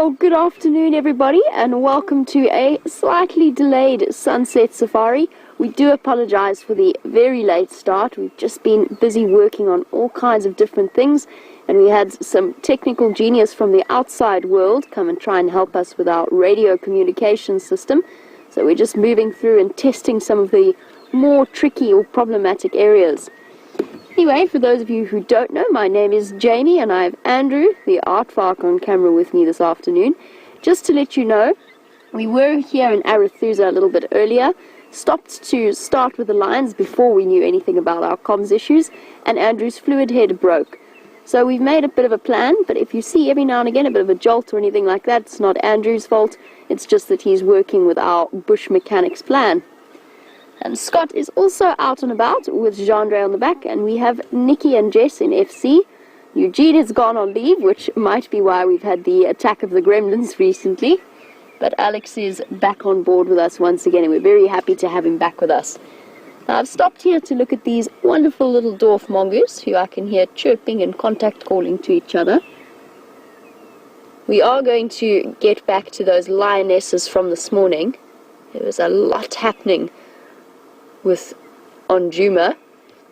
Well, good afternoon everybody, and welcome to a slightly delayed sunset safari. We do apologize for the very late start. We've just been busy working on all kinds of different things, and we had some technical genius from the outside world come and try and help us with our radio communication system. So we're just moving through and testing some of the more tricky or problematic areas. Anyway, for those of you who don't know, my name is Jamie, and I have Andrew, the artvark, on camera with me this afternoon. Just to let you know, we were here in Arathusa a little bit earlier, stopped to start with the lines before we knew anything about our comms issues, and Andrew's fluid head broke. So we've made a bit of a plan, but if you see every now and again a bit of a jolt or anything like that, it's not Andrew's fault, it's just that he's working with our bush mechanics plan. And Scott is also out and about with Jean-Dre on the back, and we have Nikki and Jess in FC. Eugene has gone on leave, which might be why we've had the attack of the gremlins recently. But Alex is back on board with us once again, and we're very happy to have him back with us. Now, I've stopped here to look at these wonderful little dwarf mongoose, who I can hear chirping and contact calling to each other. We are going to get back to those lionesses from this morning. There was a lot happening on Djuma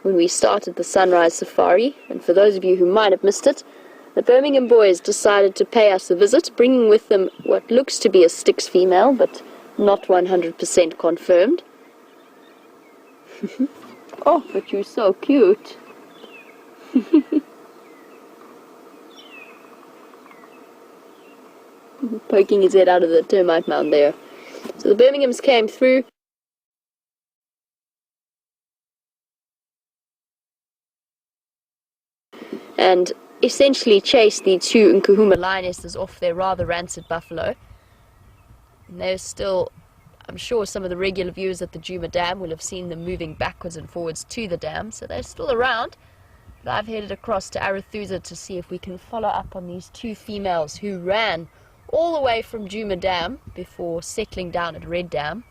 when we started the sunrise safari, and for those of you who might have missed it, the Birmingham boys decided to pay us a visit, bringing with them what looks to be a Styx female, but not 100% confirmed. Oh, but you're so cute. Poking his head out of the termite mound there. So the Birminghams came through. And essentially chased the two Nkuhuma lionesses off their rather rancid buffalo. And there's still, I'm sure some of the regular viewers at the Djuma Dam will have seen them moving backwards and forwards to the dam, so they're still around. But I've headed across to Arathusa to see if we can follow up on these two females who ran all the way from Djuma Dam before settling down at Red Dam.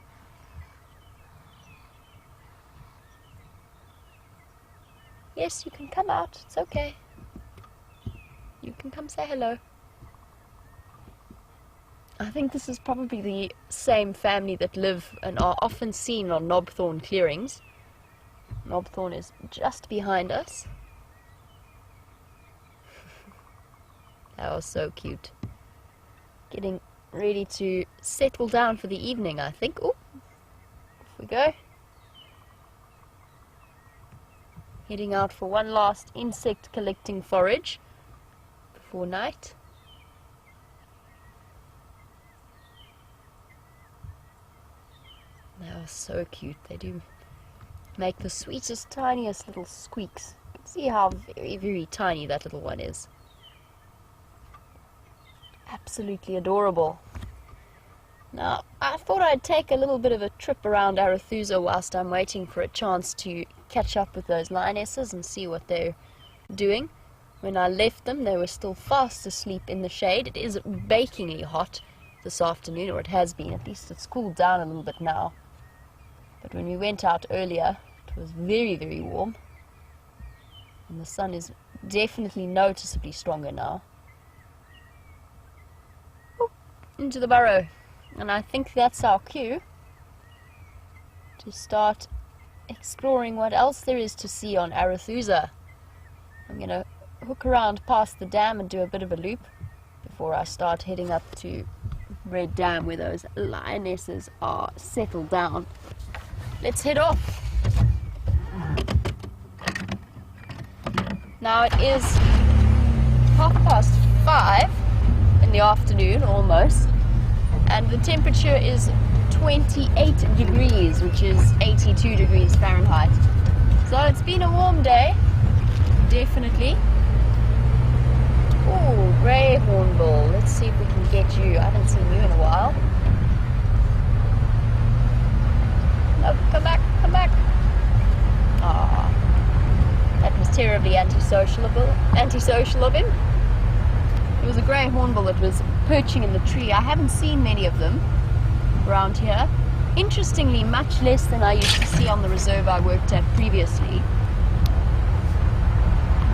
Yes, you can come out, it's okay. You can come say hello. I think this is probably the same family that live and are often seen on knobthorn clearings. Knobthorn is just behind us. That was so cute. Getting ready to settle down for the evening, I think. Oh, off we go. Heading out for one last insect collecting forage before night. They are so cute. They do make the sweetest, tiniest little squeaks. You can see how very, very tiny that little one is. Absolutely adorable. Now, I thought I'd take a little bit of a trip around Arathusa whilst I'm waiting for a chance to catch up with those lionesses and see what they're doing. When I left them, they were still fast asleep in the shade. It is bakingly hot this afternoon, or it has been. At least it's cooled down a little bit now. But when we went out earlier, it was very, very warm. And the sun is definitely noticeably stronger now. Ooh, into the burrow. And I think that's our cue to start exploring what else there is to see on Arathusa. I'm going to hook around past the dam and do a bit of a loop before I start heading up to Red Dam where those lionesses are settled down. Let's head off. Now it is 5:30 in the afternoon almost, and the temperature is 28 degrees, which is 82 degrees Fahrenheit. So it's been a warm day, definitely. Oh, grey hornbill. Let's see if we can get you. I haven't seen you in a while. No, come back, come back. Ah, that was terribly antisocial of him. It was a grey hornbill that was perching in the tree. I haven't seen many of them around here. Interestingly, much less than I used to see on the reserve I worked at previously.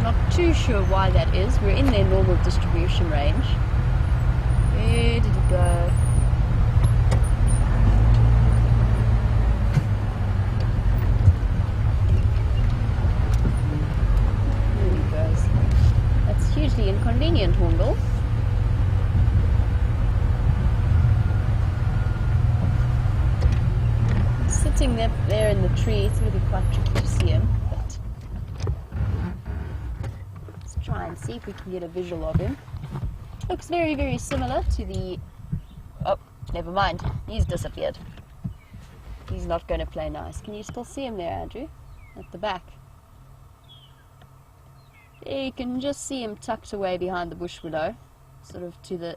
I'm not too sure why that is. We're in their normal distribution range. Where did he go? There he goes. That's hugely inconvenient, Hornbill. Sitting there in the tree, it's going to be quite tricky to see him, but let's try and see if we can get a visual of him. Looks very, very similar to the... Oh, never mind. He's disappeared. He's not going to play nice. Can you still see him there, Andrew? At the back. There you can just see him tucked away behind the bush willow, sort of to the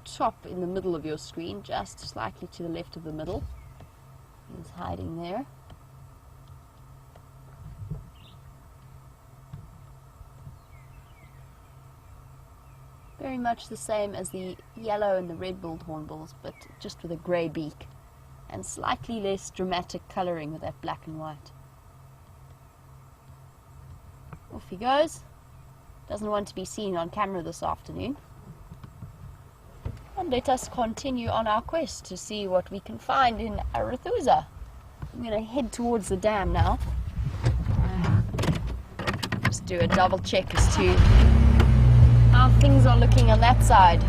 top in the middle of your screen, just slightly to the left of the middle. He's hiding there. Very much the same as the yellow and the red-billed hornbills, but just with a grey beak and slightly less dramatic colouring with that black and white. Off he goes. Doesn't want to be seen on camera this afternoon. And let us continue on our quest to see what we can find in Arethusa. I'm going to head towards the dam now. Just do a double check as to how things are looking on that side.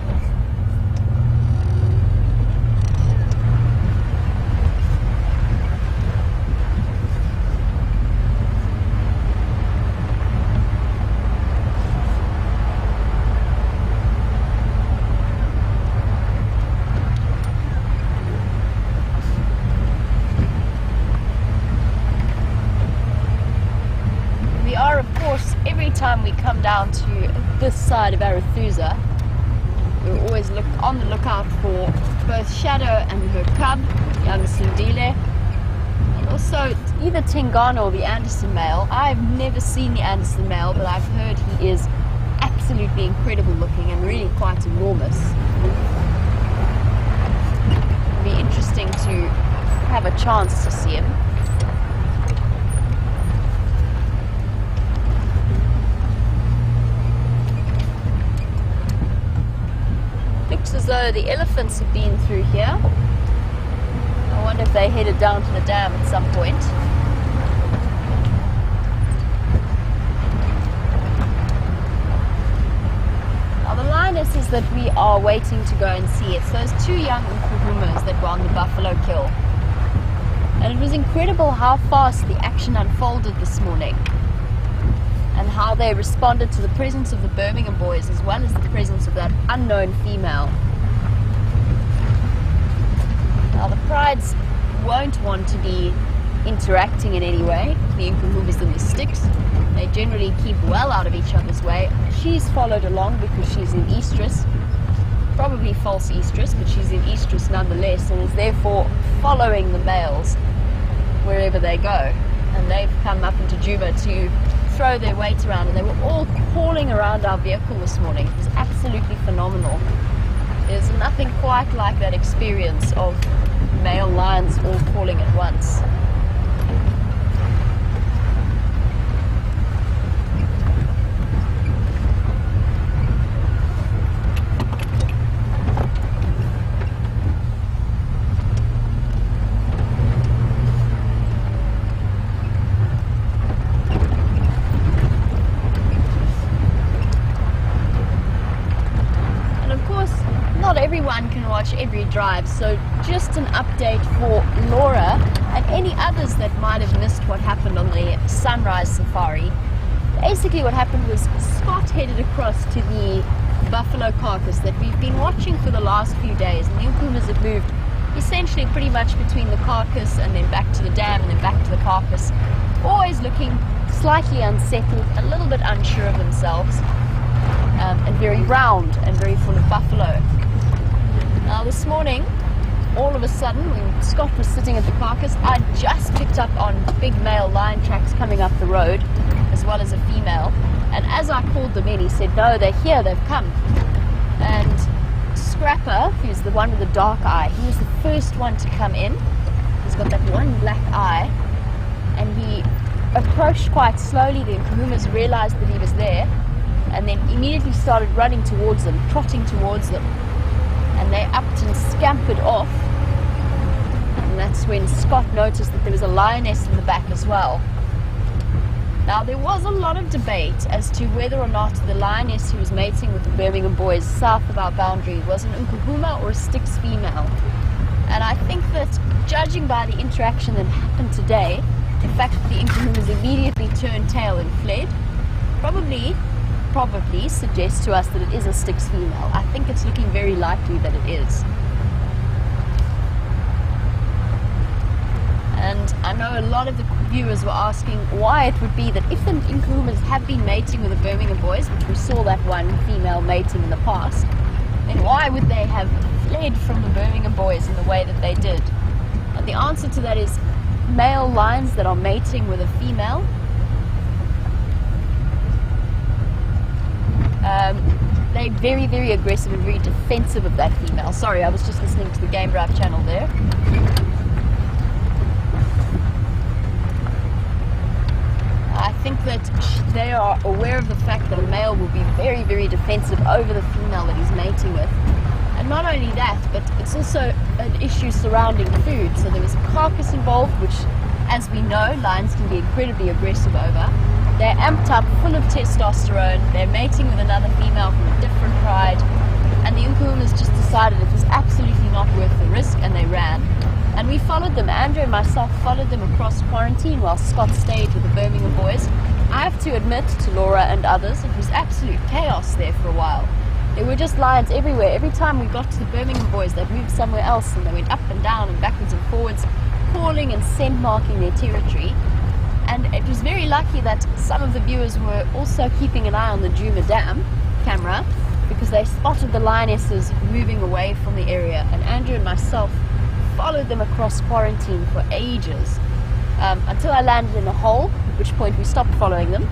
Every time we come down to this side of Arethusa, we always look on the lookout for both Shadow and her cub, young Sindile, and also either Tengana or the Anderson male. I've never seen the Anderson male, but I've heard he is absolutely incredible looking and really quite enormous. It'll be interesting to have a chance to see him. Looks as though the elephants have been through here. I wonder if they headed down to the dam at some point. Now the lioness is that we are waiting to go and see. It's those two young Nkuhumas that were on the buffalo kill. And it was incredible how fast the action unfolded this morning, and how they responded to the presence of the Birmingham boys as well as the presence of that unknown female. Now the prides won't want to be interacting in any way, the Nkuhumas and the sticks. They generally keep well out of each other's way. She's followed along because she's in estrus, probably false estrus, but she's in estrus nonetheless, and is therefore following the males wherever they go. And they've come up into Juba to throw their weight around, and they were all calling around our vehicle this morning. It was absolutely phenomenal. There's nothing quite like that experience of male lions all calling at once. Everyone can watch every drive, so just an update for Laura and any others that might have missed what happened on the sunrise safari. Basically what happened was Scott headed across to the buffalo carcass that we've been watching for the last few days, and the Nkuhumas have moved essentially pretty much between the carcass and then back to the dam and then back to the carcass, always looking slightly unsettled, a little bit unsure of themselves, and very round and very full of buffalo. Now this morning, all of a sudden, when Scott was sitting at the carcass, I just picked up on big male lion tracks coming up the road, as well as a female. And as I called them in, he said, "No, they're here, they've come." And Scrapper, who's the one with the dark eye, he was the first one to come in. He's got that one black eye, and he approached quite slowly. The Nkuhumas realized that he was there, and then immediately started running towards them, trotting towards them. and they upped and scampered off. And that's when Scott noticed that there was a lioness in the back as well. Now, there was a lot of debate as to whether or not the lioness who was mating with the Birmingham boys south of our boundary was an Nkuhuma or a Styx female. And I think that, judging by the interaction that happened today, the fact that the Nkuhumas immediately turned tail and fled, probably suggests to us that it is a Styx female. I think it's looking very likely that it is. And I know a lot of the viewers were asking why it would be that if the Nkuhumas have been mating with the Birmingham boys, which we saw that one female mating in the past, then why would they have fled from the Birmingham boys in the way that they did? And the answer to that is male lions that are mating with a female, they're very, very aggressive and very defensive of that female. Sorry, I was just listening to the Game Drive channel there. I think that they are aware of the fact that a male will be very, very defensive over the female that he's mating with. And not only that, but it's also an issue surrounding food. So there was a carcass involved, which, as we know, lions can be incredibly aggressive over. They're amped up, full of testosterone. They're mating with another female from a different pride. And the Nkuhumas just decided it was absolutely not worth the risk, and they ran. And we followed them. Andrew and myself followed them across quarantine while Scott stayed with the Birmingham boys. I have to admit to Laura and others, it was absolute chaos there for a while. There were just lions everywhere. Every time we got to the Birmingham boys, they'd moved somewhere else, and they went up and down and backwards and forwards, calling and scent marking their territory. And it was very lucky that some of the viewers were also keeping an eye on the Djuma Dam camera, because they spotted the lionesses moving away from the area. And Andrew and myself followed them across quarantine for ages, until I landed in a hole, at which point we stopped following them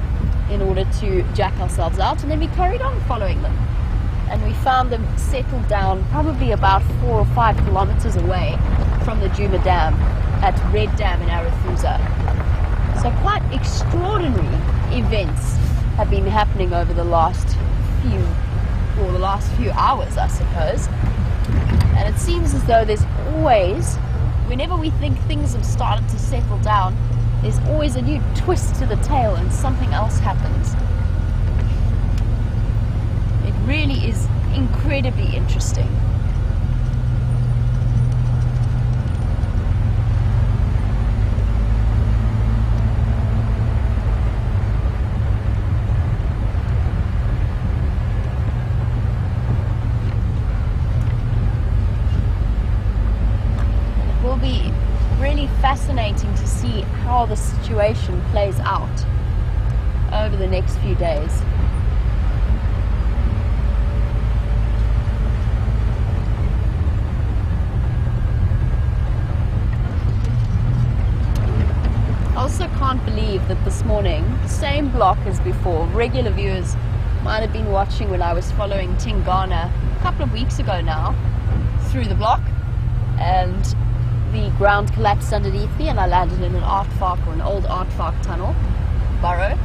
in order to jack ourselves out, and then we carried on following them. And we found them settled down probably about 4 or 5 kilometers away from the Djuma Dam at Red Dam in Arathusa. So quite extraordinary events have been happening over the last few hours, I suppose. And it seems as though there's always, whenever we think things have started to settle down, there's always a new twist to the tale and something else happens. It really is incredibly interesting. Fascinating to see how the situation plays out over the next few days. I also can't believe that this morning, the same block as before, regular viewers might have been watching when I was following Tingana a couple of weeks ago now through the block, and the ground collapsed underneath me and I landed in an aardvark, or an old aardvark tunnel burrow.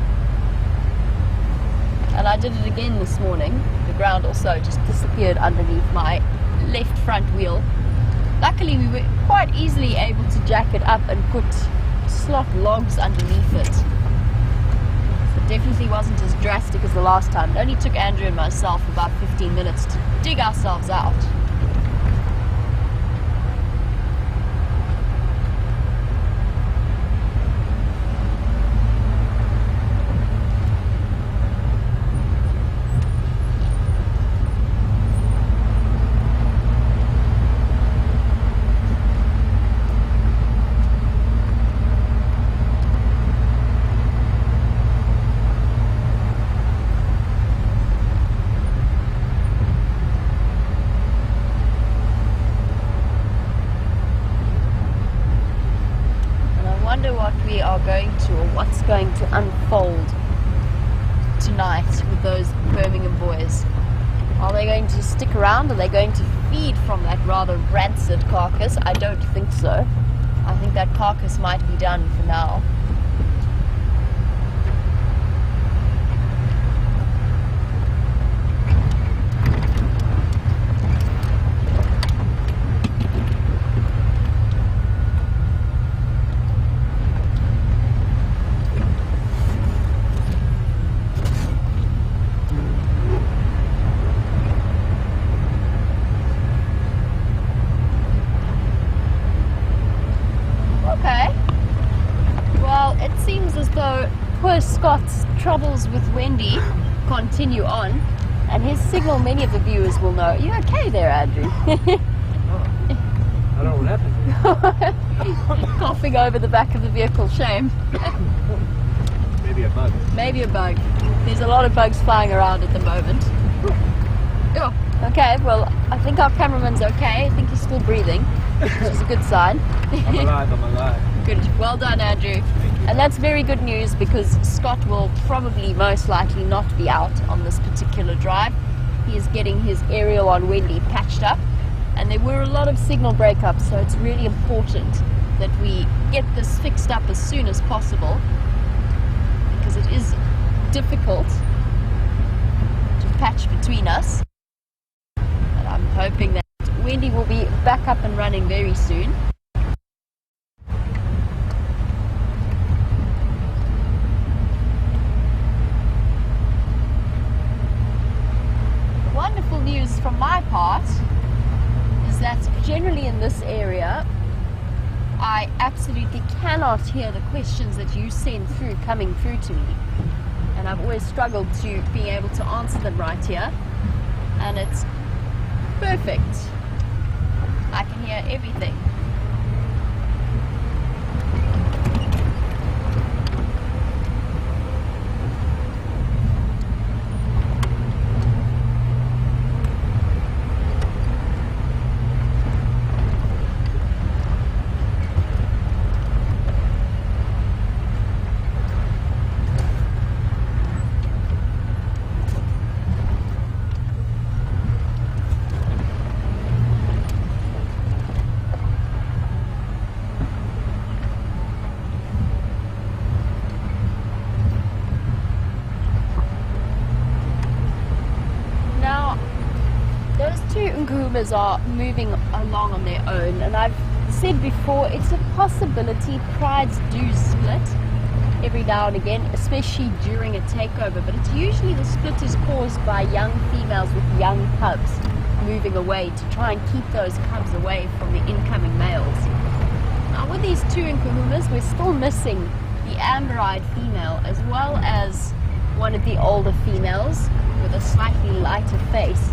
And I did it again this morning. The ground also just disappeared underneath my left front wheel. Luckily we were quite easily able to jack it up and put slot logs underneath it. So it definitely wasn't as drastic as the last time. It only took Andrew and myself about 15 minutes to dig ourselves out. What's going to unfold tonight with those Birmingham boys? Are they going to stick around? Are they going to feed from that rather rancid carcass? I don't think so. I think that carcass might be done for now. Scott's troubles with Wendy continue on, and his signal, many of the viewers will know. You okay there, Andrew? I don't know what happened. Coughing over the back of the vehicle, shame. Maybe a bug. Maybe a bug. There's a lot of bugs flying around at the moment. Oh, okay, well, I think our cameraman's okay. I think he's still breathing, which is a good sign. I'm alive. Good. Well done, Andrew. And that's very good news, because Scott will probably most likely not be out on this particular drive. He is getting his aerial on Wendy patched up, and there were a lot of signal breakups, so it's really important that we get this fixed up as soon as possible, because it is difficult to patch between us. But I'm hoping that Wendy will be back up and running very soon. Wonderful news from my part is that generally in this area I absolutely cannot hear the questions that you send through coming through to me, and I've always struggled to being able to answer them right here, and it's perfect. I can hear everything. Are moving along on their own, and I've said before, it's a possibility. Prides do split every now and again, especially during a takeover, but it's usually the split is caused by young females with young cubs moving away to try and keep those cubs away from the incoming males. Now with these two Nkuhumas, we're still missing the amber-eyed female as well as one of the older females with a slightly lighter face.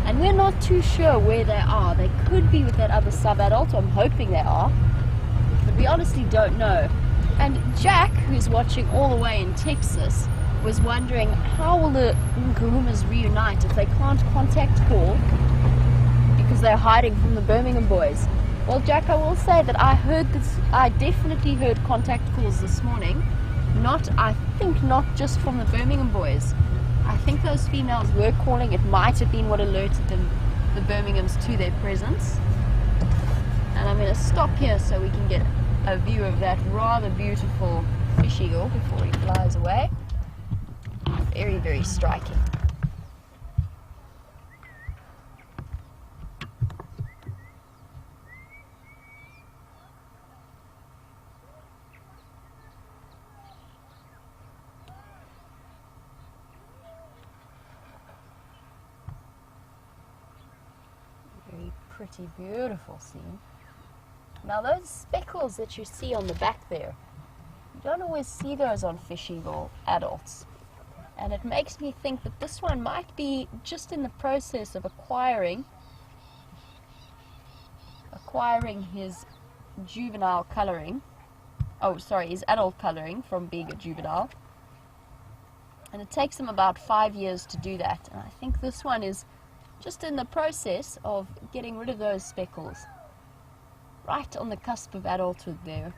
And we're not too sure where they are. They could be with that other sub-adult. I'm hoping they are, but we honestly don't know. And Jack, who's watching all the way in Texas, was wondering how will the Nkuhumas reunite if they can't contact call because they're hiding from the Birmingham boys. Well, Jack, I will say that I definitely heard contact calls this morning. I think not just from the Birmingham boys. I think those females were calling. It might have been what alerted them, the Birminghams, to their presence. And I'm going to stop here so we can get a view of that rather beautiful fish eagle before he flies away. Very, very striking. Pretty beautiful scene. Now those speckles that you see on the back there, you don't always see those on fish eagle adults, and it makes me think that this one might be just in the process of acquiring his juvenile coloring. Oh, sorry, his adult coloring from being a juvenile, and it takes him about 5 years to do that, and I think this one is just in the process of getting rid of those speckles. Right on the cusp of adulthood there.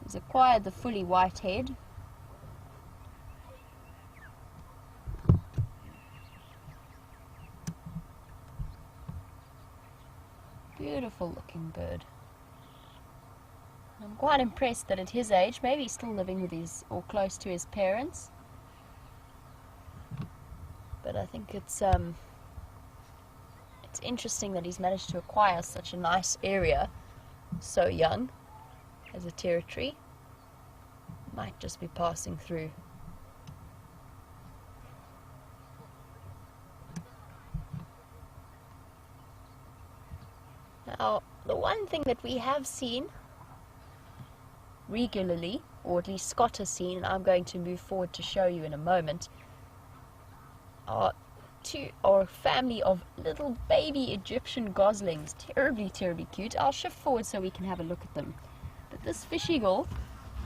He's acquired the fully white head. Beautiful looking bird. I'm quite impressed that at his age, maybe he's still living with his, or close to his parents. But I think it's interesting that he's managed to acquire such a nice area so young as a territory. Might just be passing through. Now, the one thing that we have seen regularly or at least Scott has seen, and I'm going to move forward to show you in a moment, are a family of little baby Egyptian goslings. Terribly, terribly cute. I'll shift forward so we can have a look at them. But this fish eagle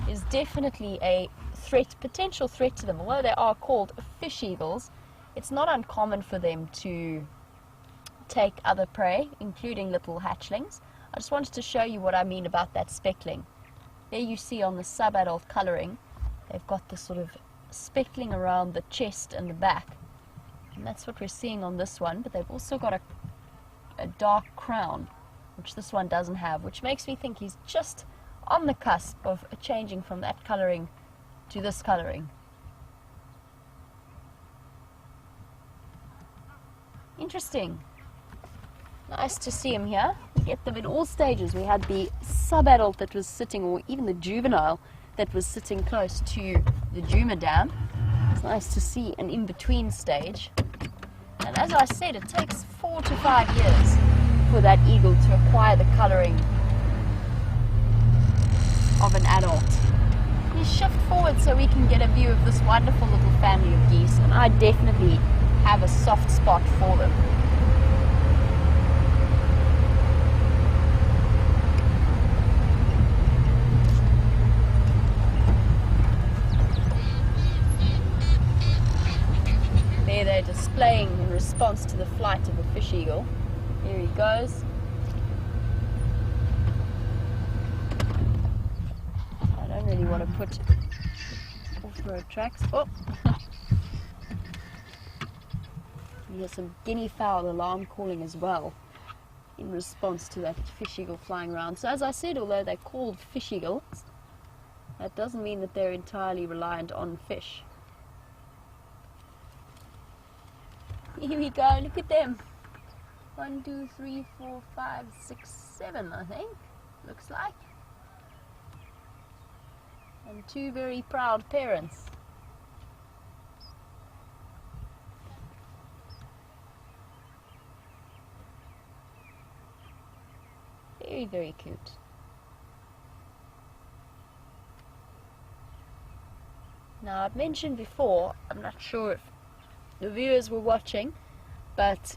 is definitely a threat, potential threat to them. Although they are called fish eagles, it's not uncommon for them to take other prey, including little hatchlings. I just wanted to show you what I mean about that speckling. There you see on the sub-adult colouring, they've got this sort of speckling around the chest and the back. And that's what we're seeing on this one, but they've also got a dark crown, which this one doesn't have, which makes me think he's just on the cusp of changing from that colouring to this colouring. Interesting. Nice to see him here. We get them in all stages. We had the sub-adult that was sitting, or even the juvenile that was sitting close to the Juma dam. It's nice to see an in-between stage. And as I said, it takes 4 to 5 years for that eagle to acquire the colouring of an adult. We shift forward so we can get a view of this wonderful little family of geese, and I definitely have a soft spot for them. There they're displaying in response to the flight of the fish eagle. Here he goes. I don't really want to put off-road tracks. Oh! You hear some guinea fowl alarm calling as well in response to that fish eagle flying around. So as I said, although they're called fish eagles, that doesn't mean that they're entirely reliant on fish. Here we go, look at them. 1, 2, 3, 4, 5, 6, 7, I think, looks like. And 2 very proud parents. Very, very cute. Now, I've mentioned before, I'm not sure if the viewers were watching, but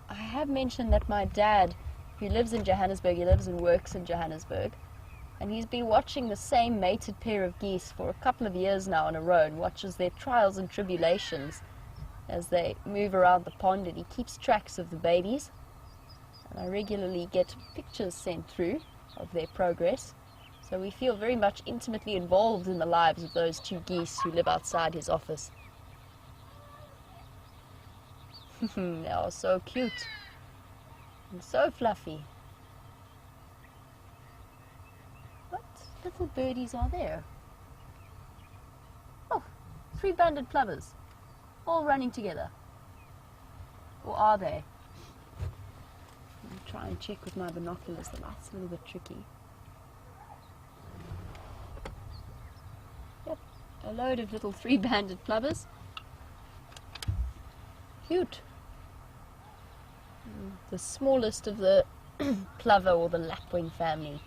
I have mentioned that my dad, who lives in Johannesburg, he lives and works in Johannesburg, and he's been watching the same mated pair of geese for a couple of years now in a row, and watches their trials and tribulations as they move around the pond, and he keeps tracks of the babies. And I regularly get pictures sent through of their progress, so we feel very much intimately involved in the lives of those 2 geese who live outside his office. They are so cute and so fluffy. What little birdies are there? Oh, 3 banded plovers, all running together. Or are they? I'll try and check with my binoculars. The light's a little bit tricky. Yep, a load of little 3 banded plovers. Cute. The smallest of the plover or the lapwing family.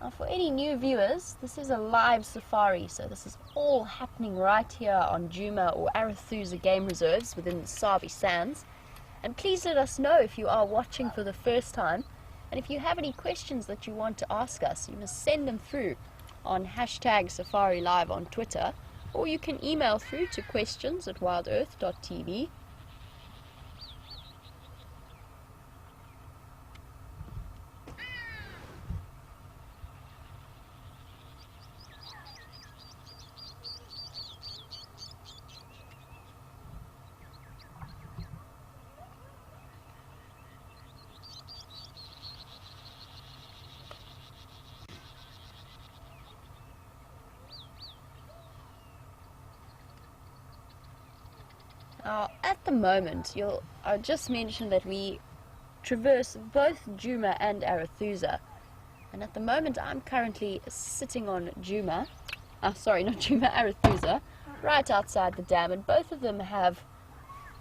Now, for any new viewers, this is a live safari, so this is all happening right here on Juma or Arathusa Game Reserves within the Sabi Sands. And please let us know if you are watching for the first time, and if you have any questions that you want to ask us, you must send them through on #SafariLive on Twitter, or you can email through to questions@wildearth.tv. At the moment, I just mentioned that we traverse both Juma and Arathusa, and at the moment I'm currently sitting on Juma, Arathusa, right outside the dam, and both of them have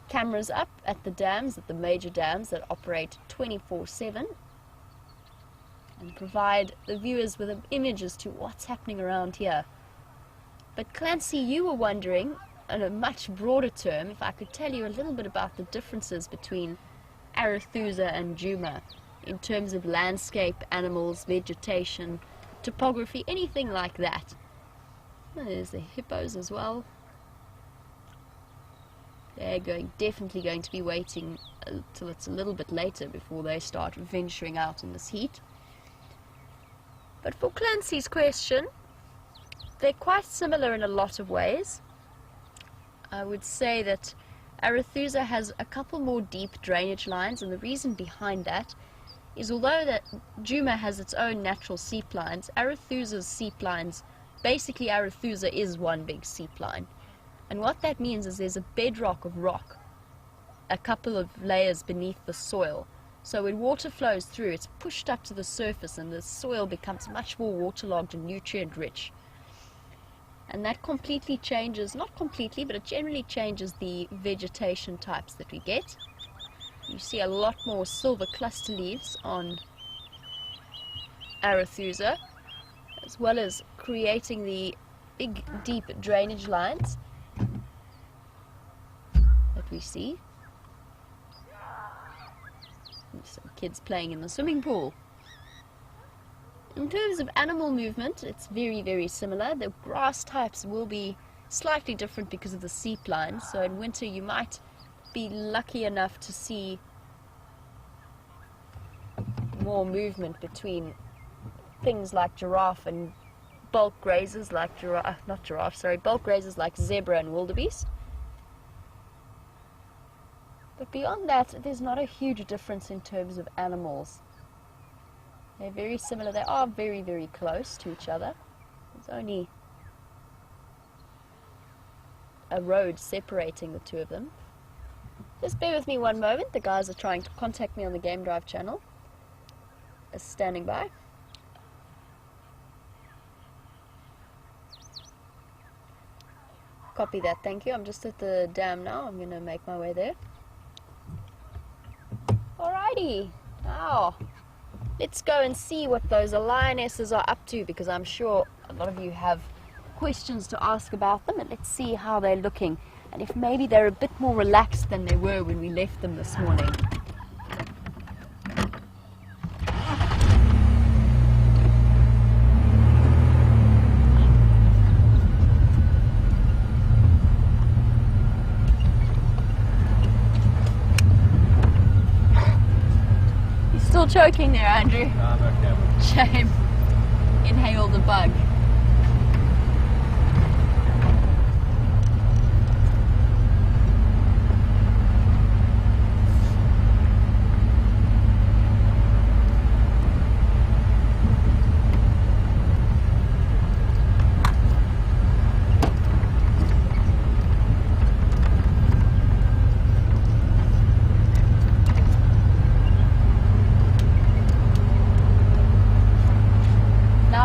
cameras up at the dams, at the major dams that operate 24/7, and provide the viewers with an image as to what's happening around here. But Clancy, you were wondering, in a much broader term, if I could tell you a little bit about the differences between Arethusa and Djuma in terms of landscape, animals, vegetation, topography, anything like that. And there's the hippos as well. They're definitely going to be waiting till it's a little bit later before they start venturing out in this heat. But for Clancy's question, they're quite similar in a lot of ways. I would say that Arethusa has a couple more deep drainage lines, and the reason behind that is although that Djuma has its own natural seep lines, Arethusa's seep lines, basically Arethusa is one big seep line. And what that means is there's a bedrock of rock, a couple of layers beneath the soil. So when water flows through, it's pushed up to the surface and the soil becomes much more waterlogged and nutrient rich. And that completely changes, not completely, but it generally changes the vegetation types that we get. You see a lot more silver cluster leaves on Arethusa, as well as creating the big deep drainage lines that we see. Some kids playing in the swimming pool. In terms of animal movement, it's very, very similar. The grass types will be slightly different because of the seep lines. So in winter you might be lucky enough to see more movement between things like giraffe and bulk grazers like bulk grazers like zebra and wildebeest. But beyond that, there's not a huge difference in terms of animals. They're very similar. They are very, very close to each other. There's only a road separating the two of them. Just bear with me one moment. The guys are trying to contact me on the Game Drive channel. Standing by. Copy that, thank you. I'm just at the dam now. I'm going to make my way there. Alrighty. Now, let's go and see what those lionesses are up to, because I'm sure a lot of you have questions to ask about them, and let's see how they're looking and if maybe they're a bit more relaxed than they were when we left them this morning. Still choking there, Andrew. No, I'm okay. Shame. Inhale the bug.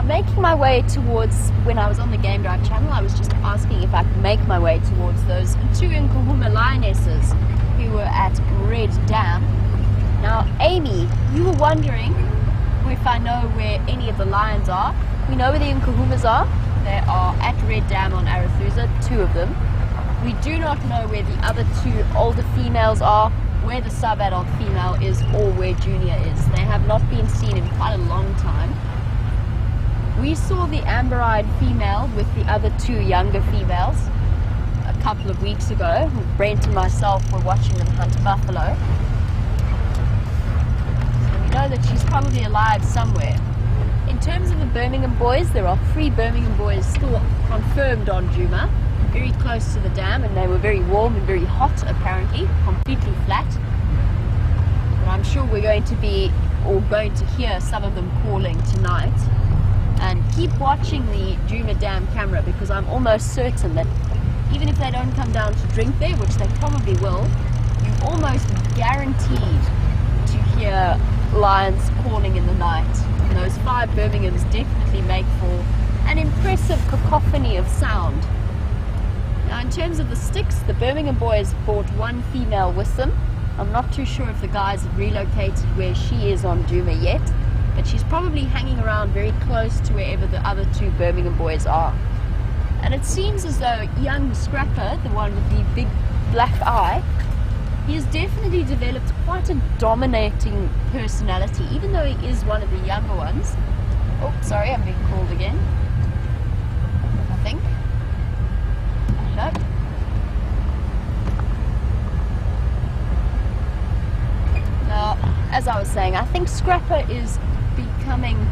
Making my way towards, when I was on the Game Drive channel, I was just asking if I could make my way towards those two Nkahuma lionesses who were at Red Dam. Now, Amy, you were wondering if I know where any of the lions are. We know where the Nkahumas are. They are at Red Dam on Arethusa, two of them. We do not know where the other two older females are, where the sub-adult female is, or where Junior is. They have not been seen in quite a long time. We saw the amber-eyed female with the other two younger females a couple of weeks ago. Brent and myself were watching them hunt buffalo. So we know that she's probably alive somewhere. In terms of the Birmingham boys, there are 3 Birmingham boys still confirmed on Djuma, very close to the dam, and they were very warm and very hot apparently, completely flat. But I'm sure we're going to hear some of them calling tonight. And keep watching the Djuma Dam camera, because I'm almost certain that even if they don't come down to drink there, which they probably will, you're almost guaranteed to hear lions calling in the night. And those 5 Birminghams definitely make for an impressive cacophony of sound. Now, in terms of the sticks, the Birmingham boys brought 1 female with them. I'm not too sure if the guys have relocated where she is on Djuma yet. but she's probably hanging around very close to wherever the other two Birmingham boys are. And it seems as though young Scrapper, the one with the big black eye, he has definitely developed quite a dominating personality, even though he is one of the younger ones. Oh, sorry, I'm being called again. I think. No. Now, as I was saying, I think Scrapper is becoming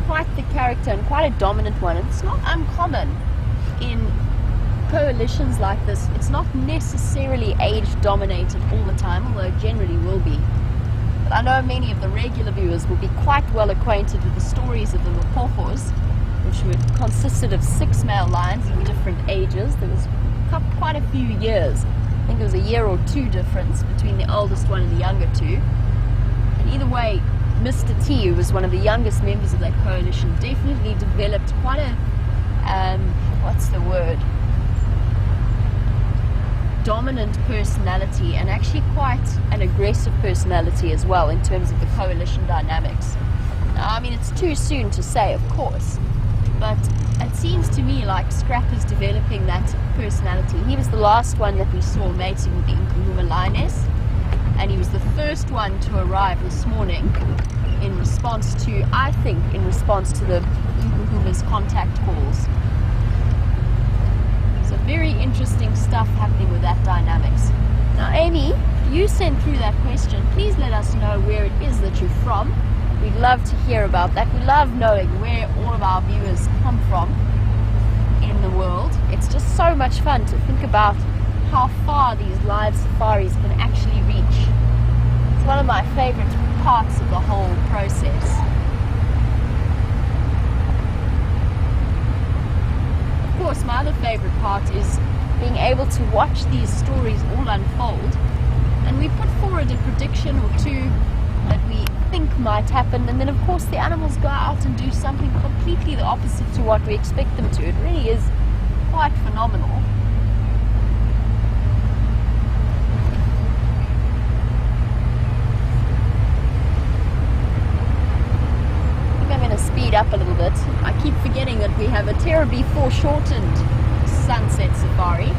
quite the character and quite a dominant one. It's not uncommon in coalitions like this. It's not necessarily age dominated all the time, although it generally will be. But I know many of the regular viewers will be quite well acquainted with the stories of the Mapofos, which consisted of 6 male lions of different ages. There was quite a few years. I think it was a year or 2 difference between the oldest one and the younger two. And either way, Mr. T, who was one of the youngest members of that coalition, definitely developed quite a, what's the word? Dominant personality, and actually quite an aggressive personality as well in terms of the coalition dynamics. Now, I mean, it's too soon to say, of course, but it seems to me like Scrapper's developing that personality. He was the last one that we saw mating with the Nkahuma lioness, and he was the first one to arrive this morning in response to, the Nkahuma's contact calls. So very interesting stuff happening with that dynamics. Now, Amy, you sent through that question. Please let us know where it is that you're from. We'd love to hear about that. We love knowing where all of our viewers come from in the world. It's just so much fun to think about how far these live safaris can actually reach. It's one of my favorite parts of the whole process. Of course, my other favorite part is being able to watch these stories all unfold, and we put forward a prediction or two that we think might happen, and then of course the animals go out and do something completely the opposite to what we expect them to. It really is quite phenomenal. Speed up a little bit. I keep forgetting that we have a terribly foreshortened sunset safari.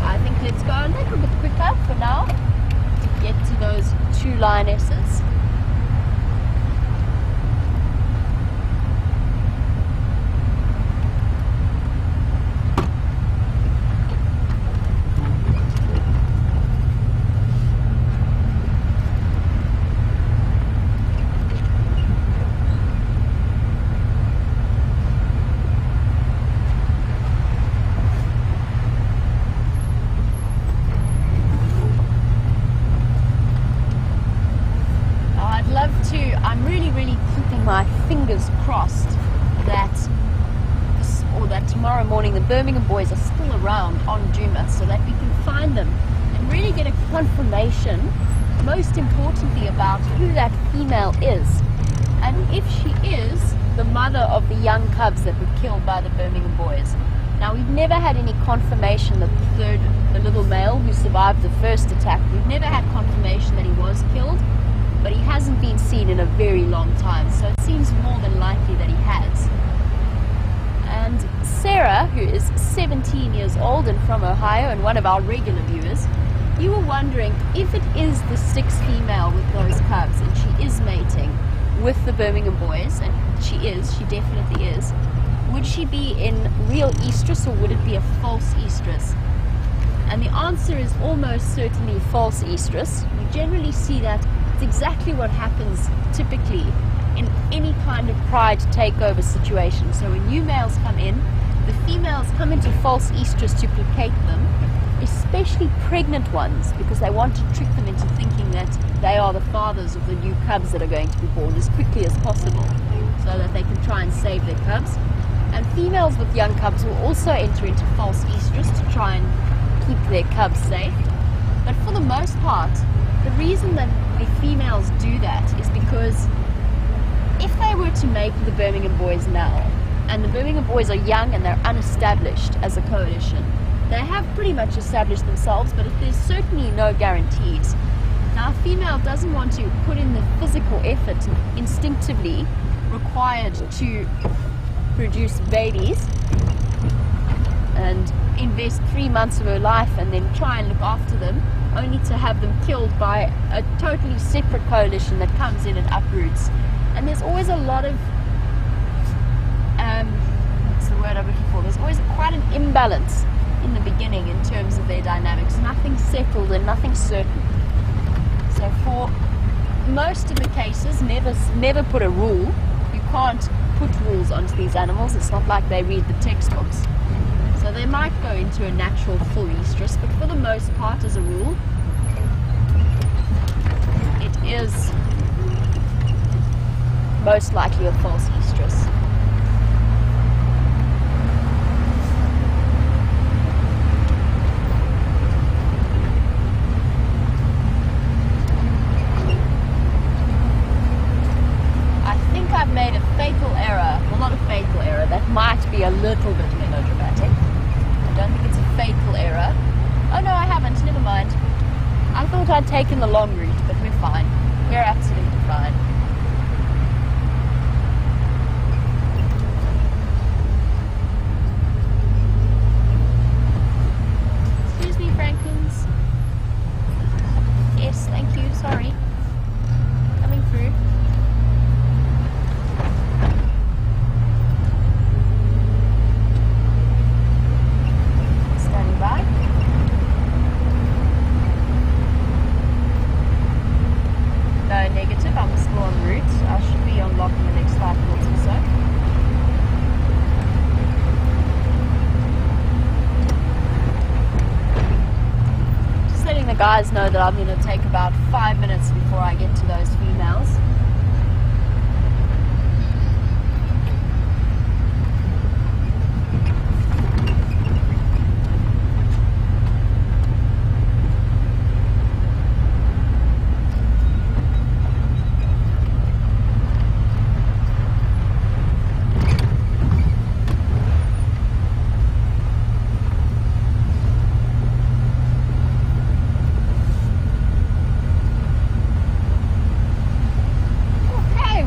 I think let's go a little bit quicker for now to get to those 2 lionesses. I'm really keeping my fingers crossed that tomorrow morning the Birmingham boys are still around on Juma, so that we can find them and really get a confirmation, most importantly, about who that female is, and if she is the mother of the young cubs that were killed by the Birmingham boys. Now, we've never had any confirmation that the little male who survived the first attack, we've never had confirmation that he was killed, but he hasn't been seen in a very long time, so it seems more than likely that he has. And Sarah, who is 17 years old and from Ohio and one of our regular viewers, you were wondering if it is the 6th female with those cubs and she is mating with the Birmingham boys, and she definitely is, would she be in real estrus or would it be a false estrus? And the answer is almost certainly false estrus. We generally see that. It's exactly what happens typically in any kind of pride takeover situation. So when new males come in, the females come into false estrus to placate them, especially pregnant ones, because they want to trick them into thinking that they are the fathers of the new cubs that are going to be born as quickly as possible, so that they can try and save their cubs. And females with young cubs will also enter into false estrus to try and keep their cubs safe. But for the most part, the reason that the females do that is because if they were to mate with the Birmingham boys now, and the Birmingham boys are young and they're unestablished as a coalition, they have pretty much established themselves, but there's certainly no guarantees. Now, a female doesn't want to put in the physical effort instinctively required to produce babies and invest 3 months of her life and then try and look after them, only to have them killed by a totally separate coalition that comes in and uproots. And there's always a lot of, what's the word I'm looking for? There's always quite an imbalance in the beginning in terms of their dynamics. Nothing's settled and nothing's certain. So for most of the cases, never put a rule. You can't put rules onto these animals. It's not like they read the textbooks. So they might go into a natural full estrus, but for the most part, as a rule, it is most likely a false estrus. I think I've made a fatal error. Well, not a fatal error. That might be a little bit melodramatic. I don't think it's a fatal error. Oh no, I haven't. Never mind. I thought I'd taken the long route, but we're fine. We're absolutely fine. Excuse me, Franklins. Yes, thank you. Sorry. Coming through. Standing by. No, negative. I'm still en route. I should be unlocking the next 5 minutes or so. Just letting the guys know that I'm going to take about 5 minutes before I get to those females.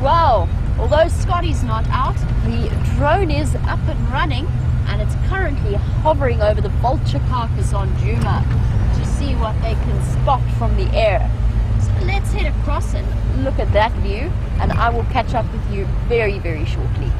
Well, although Scotty's not out, the drone is up and running, and it's currently hovering over the vulture carcass on Juma to see what they can spot from the air. So let's head across and look at that view, and I will catch up with you very, very shortly.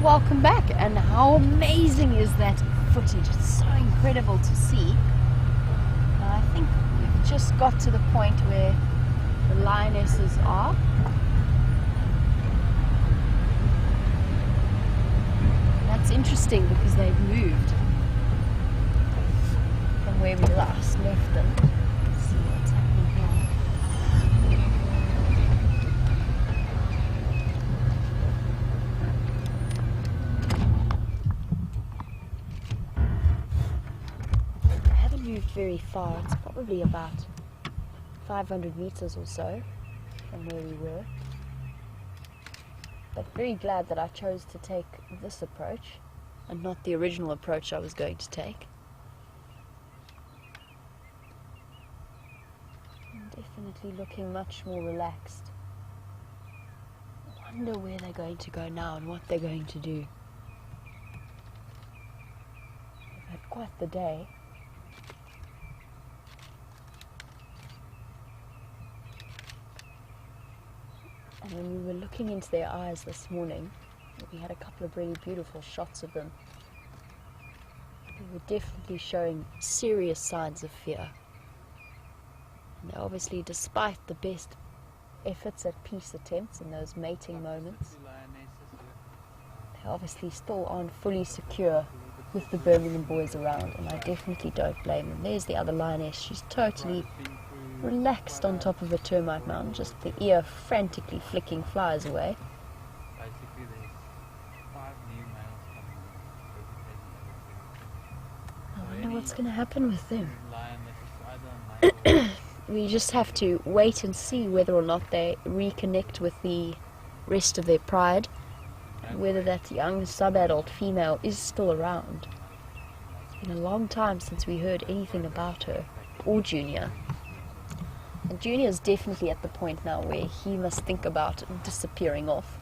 Welcome back, and how amazing is that footage? It's so incredible to see. I think we've just got to the point where the lionesses are. That's interesting because they've moved from where we last left them. Let's see what's happening here. Very far. It's probably about 500 meters or so from where we were, but very glad that I chose to take this approach and not the original approach I was going to take. I'm definitely looking much more relaxed. I wonder where they're going to go now and what they're going to do. quite the day. And when we were looking into their eyes this morning, we had a couple of really beautiful shots of them. They were definitely showing serious signs of fear. And they obviously, despite the best efforts at peace attempts in those mating moments, they obviously still aren't fully secure with the Birmingham boys around, and I definitely don't blame them. There's the other lioness. She's totally relaxed on top of a termite mound, just the ear frantically flicking flies away. Basically, there's 5 new males coming in. I wonder what's going to happen with them. Lion that is either male or We just have to wait and see whether or not they reconnect with the rest of their pride, and whether that young sub-adult female is still around. It's been a long time since we heard anything about her, or Junior. And Junior's definitely at the point now where he must think about disappearing off.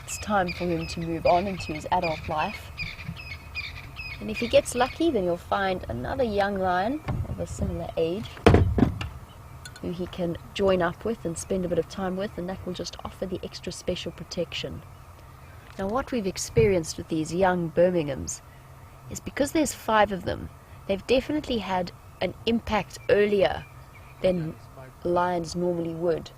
It's time for him to move on into his adult life. And if he gets lucky, then he'll find another young lion of a similar age who he can join up with and spend a bit of time with, and that will just offer the extra special protection. Now, what we've experienced with these young Birminghams is, because there's 5 of them, they've definitely had an impact earlier than lions normally would.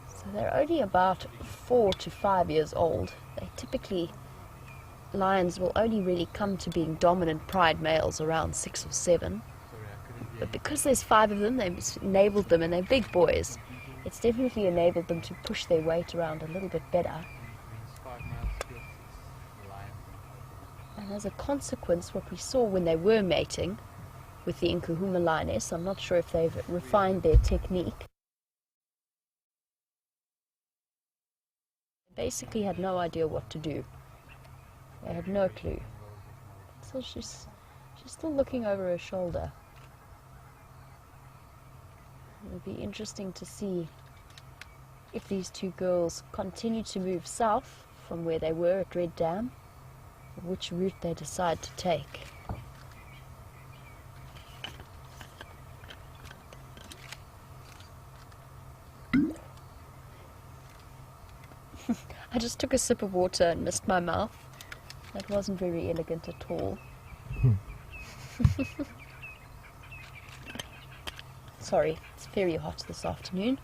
So they're only about 4 to 5 years old. They typically, lions will only really come to being dominant pride males around 6 or 7. But because there's 5 of them, they've enabled them, and they're big boys, it's definitely enabled them to push their weight around a little bit better. And as a consequence, what we saw when they were mating with the Nkuhuma lioness, I'm not sure if they've refined their technique. They basically had no idea what to do. They had no clue. So she's still looking over her shoulder. It'll be interesting to see if these 2 girls continue to move south from where they were at Red Dam, or which route they decide to take. I just took a sip of water and missed my mouth. That wasn't very elegant at all. Sorry, it's very hot this afternoon.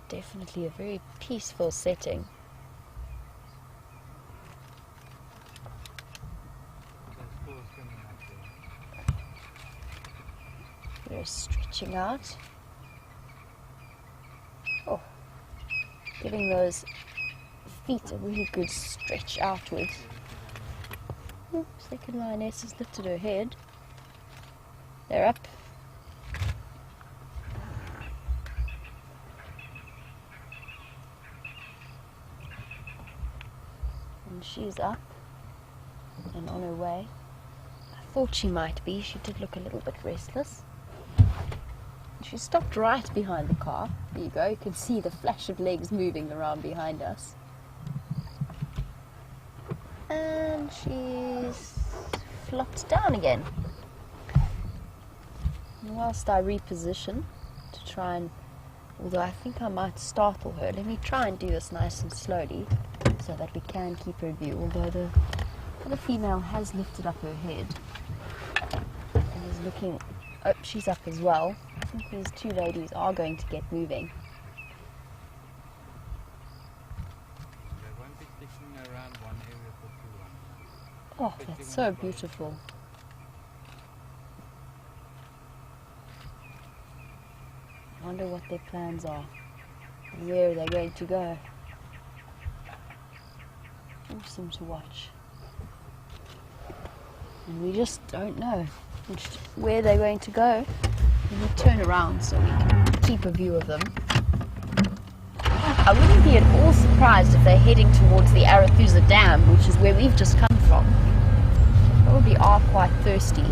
Definitely a very peaceful setting. They're stretching out. Oh, giving those feet a really good stretch outwards. Oh, second lioness has lifted her head. They're up. And she's up and on her way. I thought she might be. She did look a little bit restless. She stopped right behind the car. There you go, you can see the flash of legs moving around behind us. And she's flopped down again. And whilst I reposition to try and, although I think I might startle her, let me try and do this nice and slowly so that we can keep her in view, although the other female has lifted up her head and is looking. Oh, she's up as well. I think these 2 ladies are going to get moving. They won't be sticking around one area for too long. Oh, that's so beautiful. I wonder what their plans are and where they're going to go. Awesome to watch. And we just don't know where they're going to go. Let me turn around so we can keep a view of them. I wouldn't be at all surprised if they're heading towards the Arathusa Dam, which is where we've just come from. They probably are quite thirsty.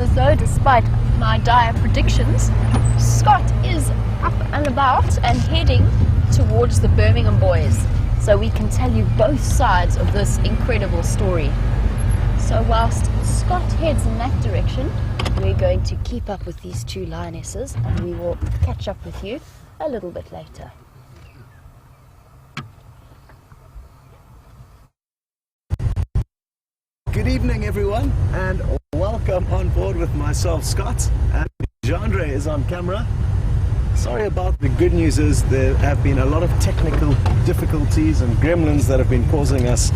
as though, despite my dire predictions, Scott is up and about and heading towards the Birmingham boys, so we can tell you both sides of this incredible story. So whilst Scott heads in that direction, we're going to keep up with these two lionesses, and we will catch up with you a little bit later. Good evening, everyone, and welcome on board with myself, Scott, and Jandre is on camera. Sorry about the good news is there have been a lot of technical difficulties and gremlins that have been causing us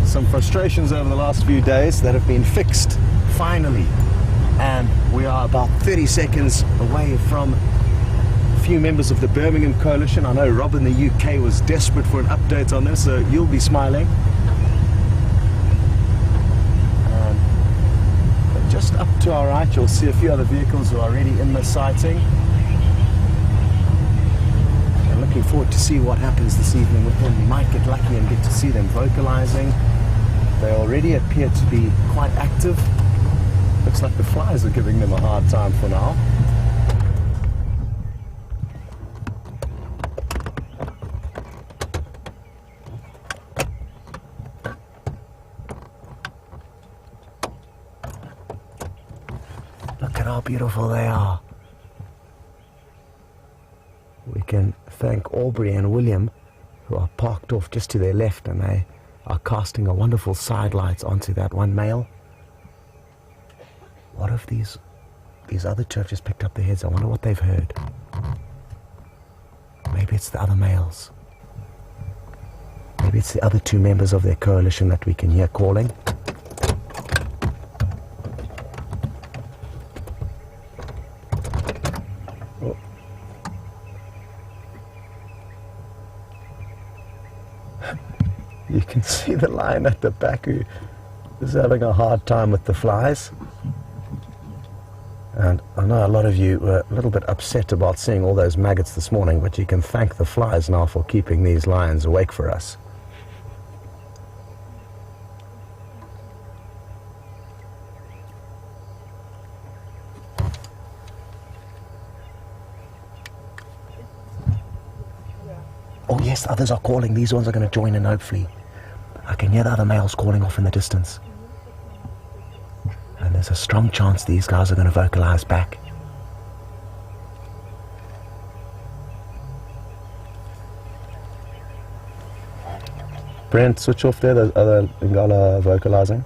some frustrations over the last few days that have been fixed, finally. And we are about 30 seconds away from a few members of the Birmingham Coalition. I know Rob in the UK was desperate for an update on this, so you'll be smiling. Just up to our right, you'll see a few other vehicles who are already in the sighting. I'm looking forward to see what happens this evening with them. We might get lucky and get to see them vocalizing. They already appear to be quite active. Looks like the flies are giving them a hard time for now. Look at how beautiful they are. We can thank Aubrey and William, who are parked off just to their left, and they are casting a wonderful sidelight onto that one male. What if these other two have just picked up their heads? I wonder what they've heard. Maybe it's the other males. Maybe it's the other two members of their coalition that we can hear calling. You can see the lion at the back who is having a hard time with the flies. And I know a lot of you were a little bit upset about seeing all those maggots this morning, but you can thank the flies now for keeping these lions awake for us. Oh yes, others are calling. These ones are going to join in, hopefully. I can hear the other males calling off in the distance. And there's a strong chance these guys are going to vocalize back. Brent, switch off there, the other Lingala vocalizing.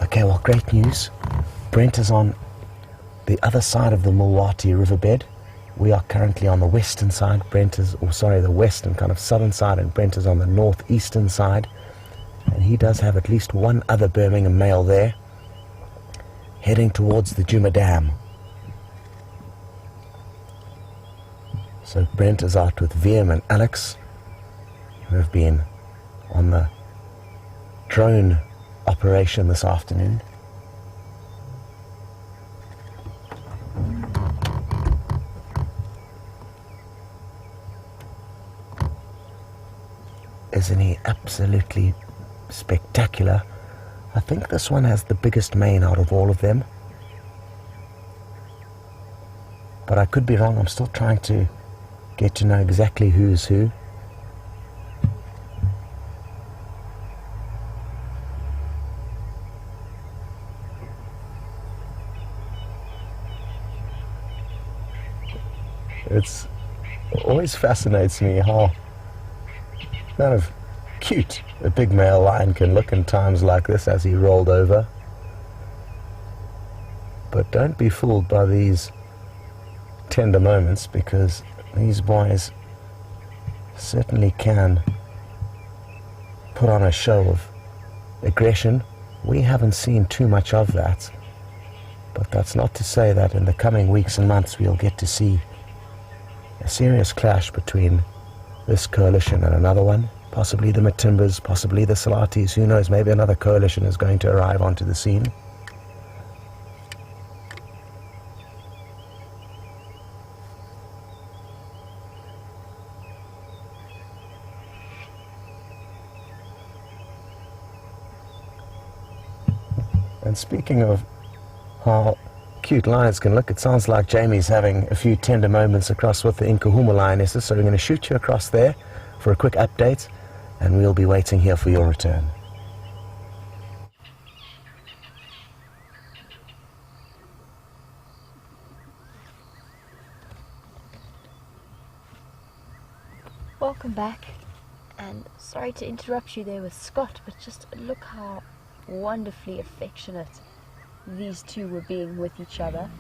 Okay, well, great news. Brent is on the other side of the Mulwati riverbed. We are currently on the western side. Brent is, the western kind of southern side, and Brent is on the northeastern side. And he does have at least one other Birmingham male there, heading towards the Juma Dam. So Brent is out with Viam and Alex, who have been on the drone operation this afternoon. Isn't he absolutely spectacular? I think this one has the biggest mane out of all of them. But I could be wrong. I'm still trying to get to know exactly who's who. It always fascinates me how kind of cute a big male lion can look in times like this as he rolled over. But don't be fooled by these tender moments, because these boys certainly can put on a show of aggression. We haven't seen too much of that, but that's not to say that in the coming weeks and months we'll get to see a serious clash between this coalition and another one, possibly the Matimbas, possibly the Salatis, who knows, maybe another coalition is going to arrive onto the scene. And speaking of how cute lions can look, it sounds like Jamie's having a few tender moments across with the Inkuhuma lionesses, so we're going to shoot you across there for a quick update, and we'll be waiting here for your return. Welcome back, and sorry to interrupt you there with Scott, but just look how wonderfully affectionate these two were being with each other.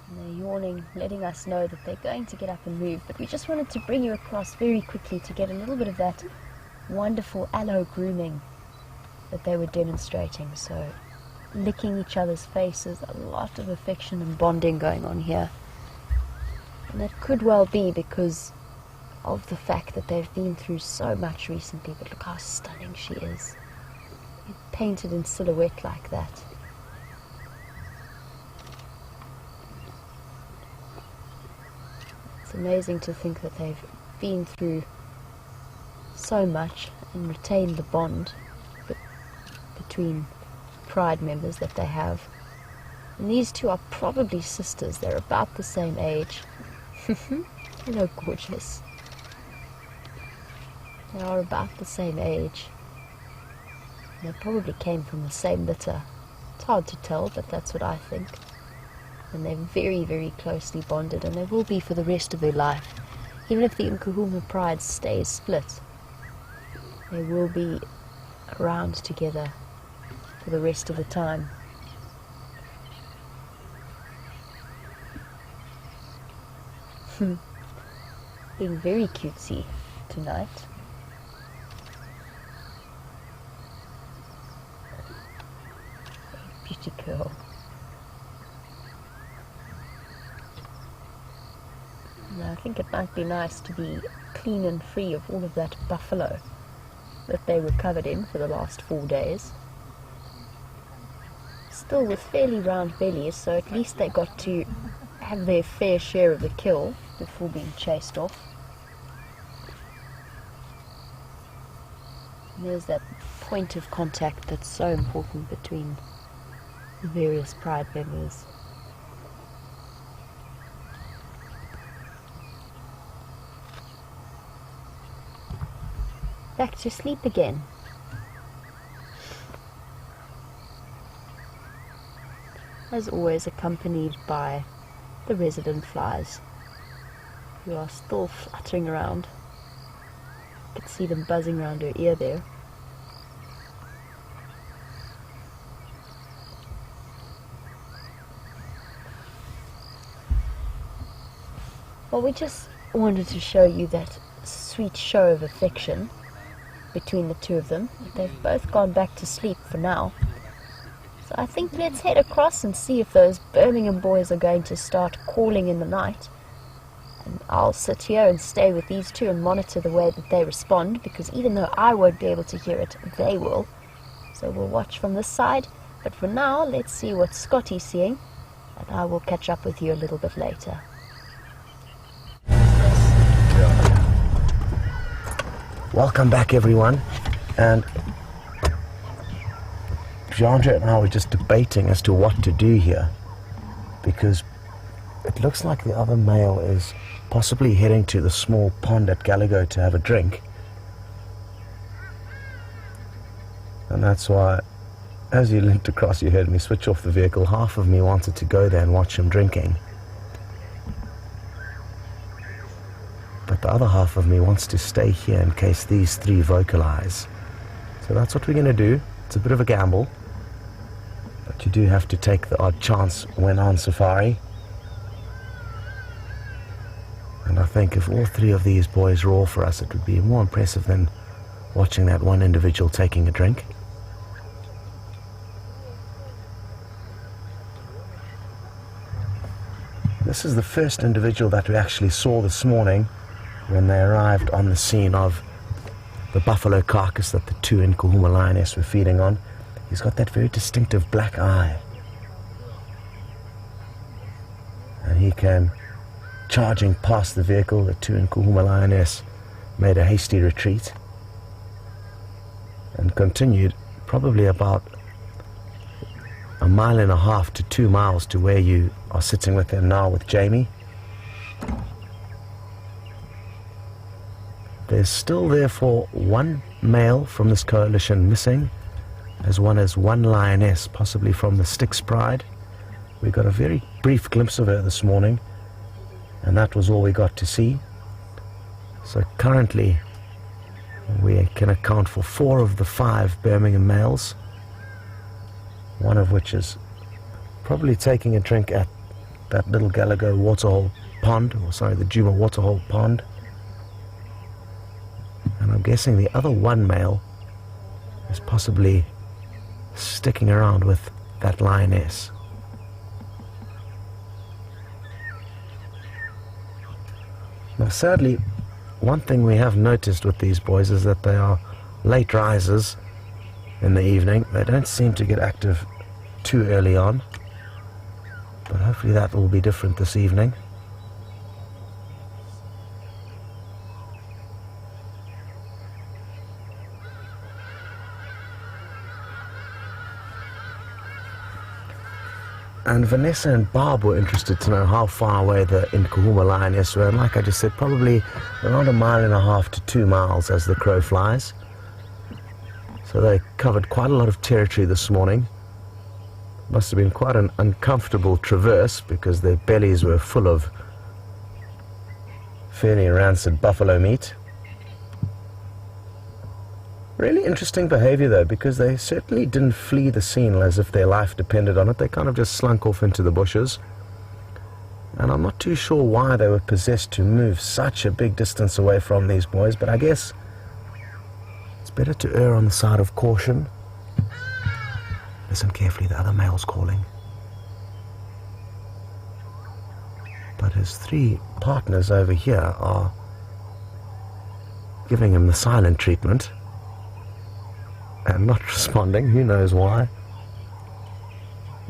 And they're yawning, letting us know that they're going to get up and move, but we just wanted to bring you across very quickly to get a little bit of that wonderful aloe grooming that they were demonstrating. So licking each other's faces, a lot of affection and bonding going on here. And that could well be because of the fact that they've been through so much recently, but look how stunning she is. Painted in silhouette like that. It's amazing to think that they've been through so much and retained the bond between pride members that they have. And these two are probably sisters. They're about the same age. Hello, gorgeous. They are about the same age. They probably came from the same litter. It's hard to tell, but that's what I think. And they're very, very closely bonded, and they will be for the rest of their life. Even if the Inkuhuma pride stays split, they will be around together for the rest of the time. Being very cutesy tonight. Beauty girl. Now, I think it might be nice to be clean and free of all of that buffalo that they were covered in for the last 4 days. Still with fairly round bellies, so at least they got to have their fair share of the kill before being chased off. And there's that point of contact that's so important between the various pride members. Back to sleep again. As always, accompanied by the resident flies, who are still fluttering around. You can see them buzzing around her ear there. Well, we just wanted to show you that sweet show of affection between the two of them. They've both gone back to sleep for now. So I think let's head across and see if those Birmingham boys are going to start calling in the night. And I'll sit here and stay with these two and monitor the way that they respond, because even though I won't be able to hear it, they will. So we'll watch from this side. But for now, let's see what Scotty's seeing, and I will catch up with you a little bit later. Welcome back, everyone. And Jandra and I were just debating as to what to do here, because it looks like the other male is possibly heading to the small pond at Gallagher to have a drink. And that's why, as you linked across, you heard me switch off the vehicle. Half of me wanted to go there and watch him drinking, but the other half of me wants to stay here in case these three vocalize. So that's what we're going to do. It's a bit of a gamble, but you do have to take the odd chance when on safari. And I think if all three of these boys roar for us, it would be more impressive than watching that one individual taking a drink. This is the first individual that we actually saw this morning when they arrived on the scene of the buffalo carcass that the two Inkuhuma lioness were feeding on. He's got that very distinctive black eye. And he came charging past the vehicle. The two Inkuhuma lioness made a hasty retreat and continued probably about 1.5 to 2 miles to where you are sitting with them now with Jamie. There's still therefore one male from this coalition missing, as well as one lioness, possibly from the Styx Pride. We got a very brief glimpse of her this morning, and that was all we got to see. So currently we can account for 4 of the 5 Birmingham males, one of which is probably taking a drink at that little Gallagher waterhole pond, or sorry, the Juma waterhole pond. And I'm guessing the other one male is possibly sticking around with that lioness. Now sadly, one thing we have noticed with these boys is that they are late risers in the evening. They don't seem to get active too early on, but hopefully that will be different this evening. And Vanessa and Barb were interested to know how far away the Nkahuma lioness were, and like I just said, probably around 1.5 to 2 miles as the crow flies. So they covered quite a lot of territory this morning. Must have been quite an uncomfortable traverse because their bellies were full of fairly rancid buffalo meat. Really interesting behavior though, because they certainly didn't flee the scene as if their life depended on it. They kind of just slunk off into the bushes. And I'm not too sure why they were possessed to move such a big distance away from these boys, but I guess it's better to err on the side of caution. Listen carefully, the other male's calling. But his 3 partners over here are giving him the silent treatment and not responding. Who knows why?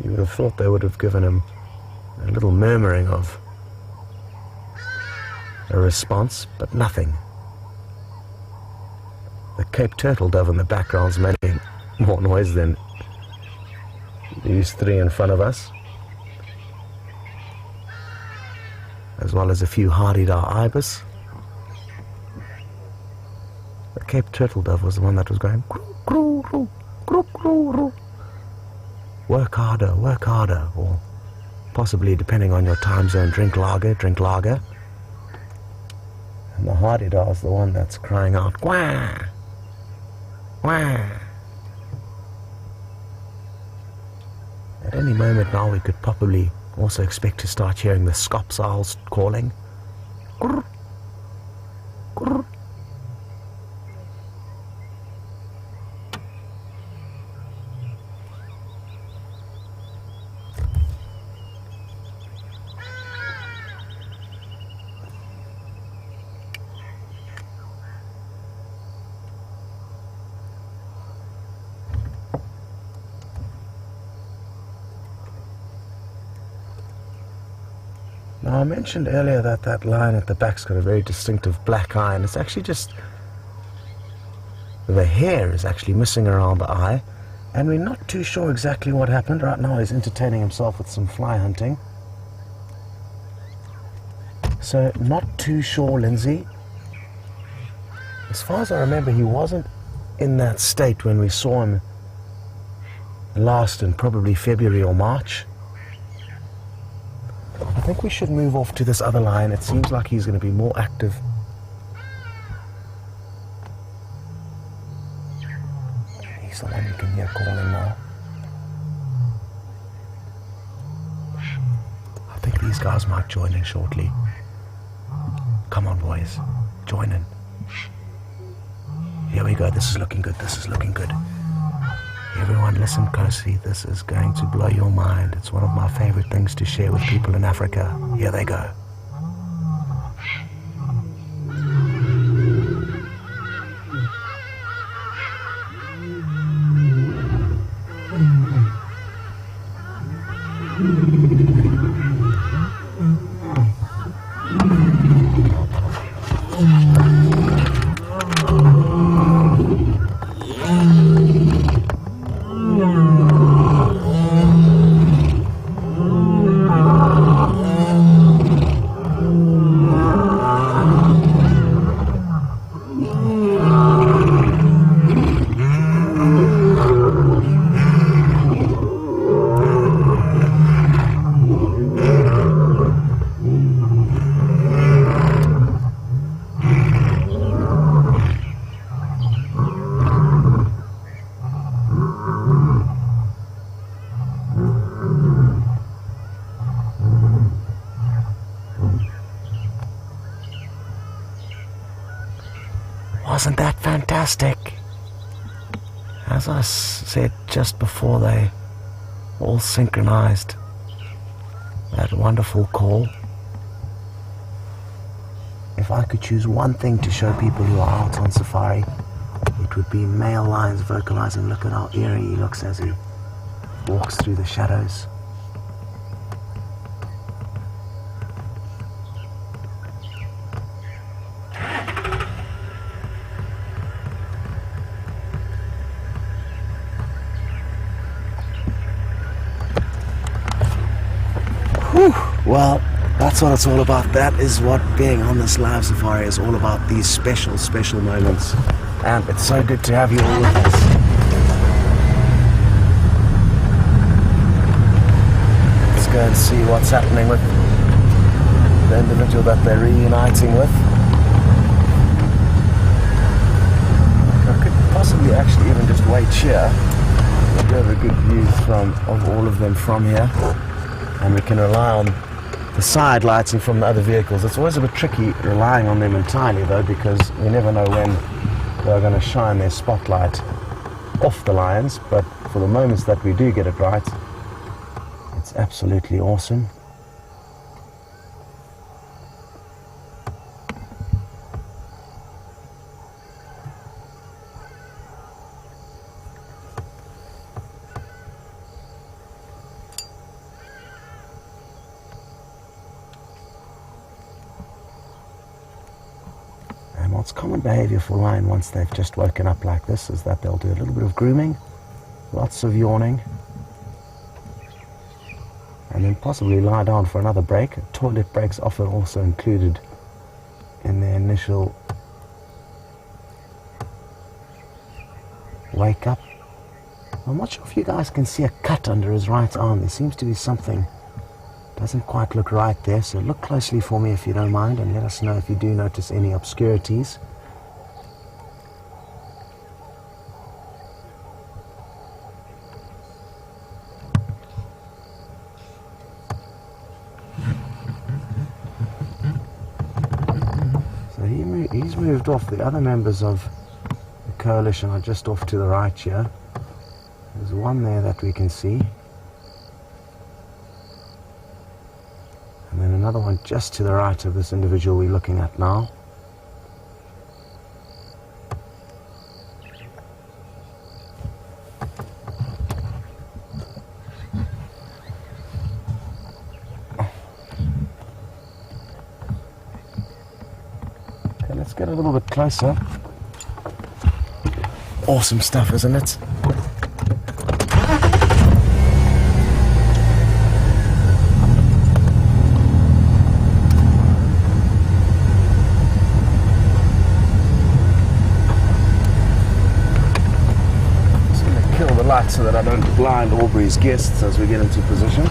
You would have thought they would have given him a little murmuring of a response, but nothing. The Cape turtle dove in the background's making more noise than these 3 in front of us, as well as a few hardy-dar ibis. The Cape turtle dove was the one that was going groo, groo, groo, groo, groo. Work harder, or possibly, depending on your time zone, drink lager. And the hardy-dar is the one that's crying out wah, wah. At any moment now we could probably also expect to start hearing the scop's owls calling. Grr, grr. Now I mentioned earlier that that lion at the back's got a very distinctive black eye, and it's actually just the hair is actually missing around the eye, and we're not too sure exactly what happened. Right now he's entertaining himself with some fly hunting, so not too sure, Lindsay. As far as I remember, he wasn't in that state when we saw him last in probably February or March. I think we should move off to this other lion. It seems like he's going to be more active. He's the one you can hear calling now. I think these guys might join in shortly. Come on, boys. Join in. Here we go. This is looking good. This is looking good. Everyone listen closely. This is going to blow your mind. It's one of my favorite things to share with people in Africa. Here they go. Wasn't that fantastic? As I said just before they all synchronized that wonderful call, if I could choose one thing to show people who are out on safari, it would be male lions vocalizing. Look at how eerie he looks as he walks through the shadows. Whew. Well, that's what it's all about. That is what being on this live safari is all about, these special, special moments. And it's so good to have you all with us. Let's go and see what's happening with the individual that they're reuniting with. I could possibly actually even just wait here. We do have a good view of all of them from here. And we can rely on the side lighting from the other vehicles. It's always a bit tricky relying on them entirely though, because we never know when they're going to shine their spotlight off the lions, but for the moments that we do get it right, it's absolutely awesome. What's common behavior for lion once they've just woken up like this is that they'll do a little bit of grooming, lots of yawning, and then possibly lie down for another break. Toilet breaks often also included in their initial wake up. I'm not sure if you guys can see a cut under his right arm. There seems to be something doesn't quite look right there, so look closely for me if you don't mind, and let us know if you do notice any obscurities. So he's moved off. The other members of the coalition are just off to the right here. There's one there that we can see. And then another one just to the right of this individual we're looking at now. Okay, let's get a little bit closer. Awesome stuff, isn't it? So that I don't blind Aubrey's guests as we get into position.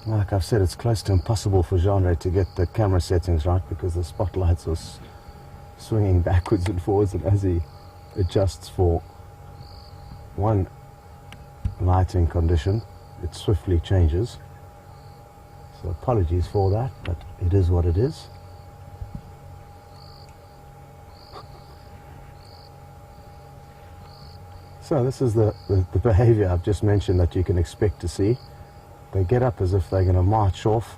Like I've said, it's close to impossible for Genre to get the camera settings right because the spotlights are swinging backwards and forwards, and as he adjusts for one lighting condition, it swiftly changes. So apologies for that, but it is what it is. So this is the behavior I've just mentioned that you can expect to see. They get up as if they're going to march off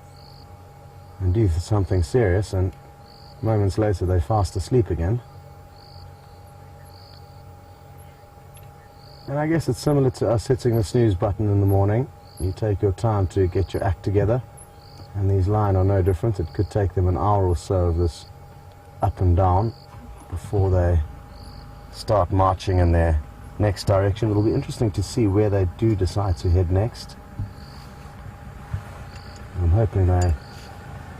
and do something serious, and moments later they're fast asleep again. And I guess it's similar to us hitting the snooze button in the morning. You take your time to get your act together, and these lion are no different. It could take them an hour or so of this up and down before they start marching in their next direction. It'll be interesting to see where they do decide to head next. I'm hoping they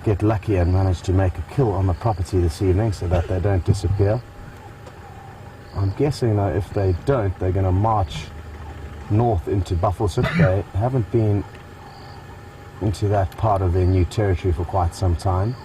get lucky and manage to make a kill on the property this evening so that they don't disappear. I'm guessing though if they don't, they're going to march north into Buffelshoek. They haven't been into that part of their new territory for quite some time.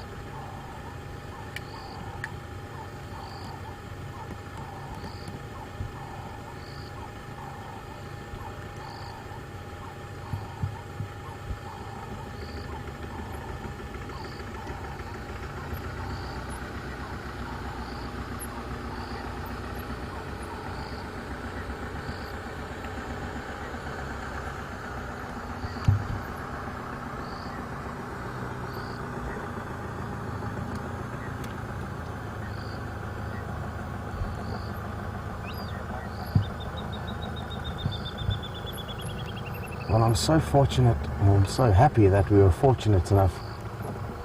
Well, I'm so fortunate, and I'm so happy that we were fortunate enough